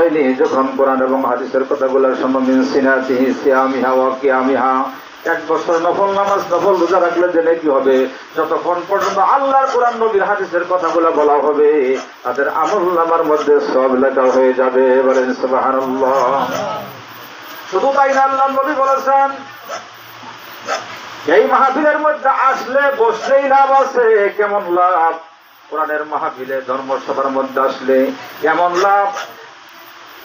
হয়নি যখন কোরআন এবং হাদিসের কথাগুলো শোনো। মিন সিনাতিহি সিয়ামিহা ওয়া কিয়ামিহা, 1 বছর নফল নামাজ নফল রোজা রাখলে যে নেকি হবে, যতক্ষণ পর্যন্ত আল্লাহর কোরআন নবীর হাদিসের কথাগুলো বলা হবে তাদের আমলনামার মধ্যে সব লেখা হয়ে যাবে। বলেন সুবহানাল্লাহ। শুধু তাই না, আল্লাহর নবী বলেছেন এই মাহফিলের মধ্যে আসলে বসলেই লাভ আছে। কেমন লাভ? কোরআনের মাহফিলে ধর্মসভার মধ্যে আসলে কেমন লাভ?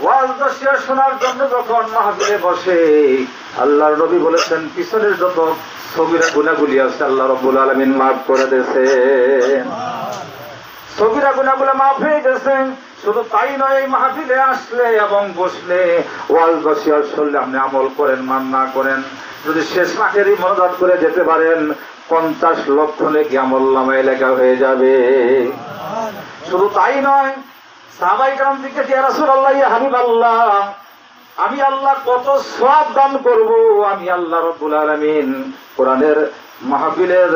ওয়াজ নসিহত শোনার জন্য যখন মাহফিলে বসে, আল্লাহর নবী বলেছেন পিছনের যত সগীরা গুনাহগুলি আছে আল্লাহ রাব্বুল আলামিন মাফ করে দিয়েছেন। সগীরা গুনাহগুলো মাফ হয়ে গেছেন। শুধু তাই নয়, এই মাহফিলে আসলে এবং বসলে ওয়াজ নসিহত শুনলে আপনি আমল করেন মান না করেন, যদি শেষ আখেরি মনোজাত করে যেতে পারেন 50 লক্ষ নেকি আমলনামায় লেখা হয়ে যাবে। শুধু তাই নয়, সাহাবায়ে কেরাম জিজ্ঞেস ইয়া রাসূলুল্লাহ ইয়া হাবিবাল্লাহ, আমি আল্লাহ কত সওয়াব দান করব? আমি আল্লাহ রাব্বুল আলামিন কোরআনের মাহফিলের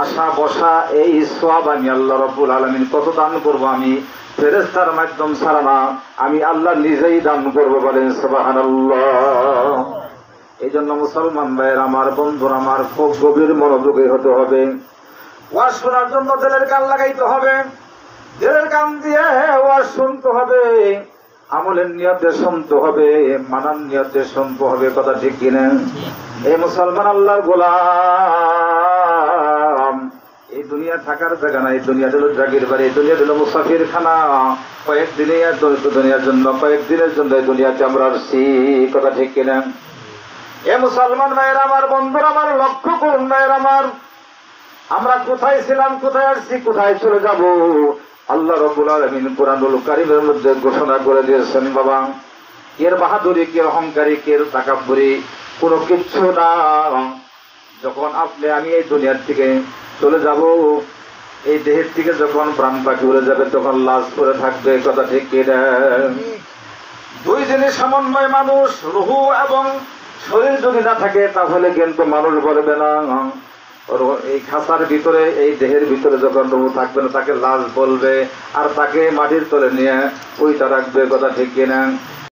আশা বসা এই সওয়াব আমি আল্লাহ রাব্বুল আলামিন কত দান করব? আমি ফেরেশতার মাধ্যম ছাড়া না, আমি আল্লাহ নিজেই দান করব। বলেন সুবহানাল্লাহ। এই জন্য মুসলমান ভাইয়ের আমার, বন্ধুরা আমার, খুব গভীর মনোযোগী হতে হবে। ওয়াজ শোনার জন্য দিলের কান লাগাইতে হবে, দিলের কান দিয়ে ওয়াজ শুনতে হবে, আমলের নিয়তে শুনতে হবে, মানার নিয়তে শুনতে হবে। কথা ঠিক কিনা? এই মুসলমান আল্লাহর গোলাম, এই দুনিয়া থাকার জায়গা না, এই দুনিয়া হলো জাগির বাড়ি, এই দুনিয়া হলো মুসাফির খানা। কয়েকদিনের জন্য কয়েকদিনের জন্য এই দুনিয়াতে আমরা আসছি। কথা ঠিক কিনা? এ মুসলমান ভাইয়ের আমার, বন্ধুরা আমার, লক্ষ্য করুন ভাইয়ের আমার, আমরা কোথায় ছিলাম, কোথায় আসছি, কোথায় চলে যাব? আল্লাহ রাব্বুল আলামিন কোরআনুল কারীমের মধ্যে ঘোষণা করে দিয়েছেন বাবা, এর বাহাদুরি, কে অহংকারী, কে তাকাব্বুরি কোনো কিচ্ছু না। যখন আমি এই দুনিয়ার থেকে চলে যাব, এই দেহের থেকে যখন প্রাণ পাখি উড়ে যাবে তখন লাশ পড়ে থাকবে। কথা ঠিক কিনা? 2 জিনিস সমন্বয় মানুষ, রুহু এবং শরীর যদি না থাকে তাহলে কিন্তু মানুষ বলবে না। এই খাঁচার ভিতরে, এই দেহের ভিতরে যখন রুহু থাকবে না তাকে লাশ বলবে, আর তাকে মাটির তলে নিয়ে ওইটা রাখবে। কথা ঠিক কিনা?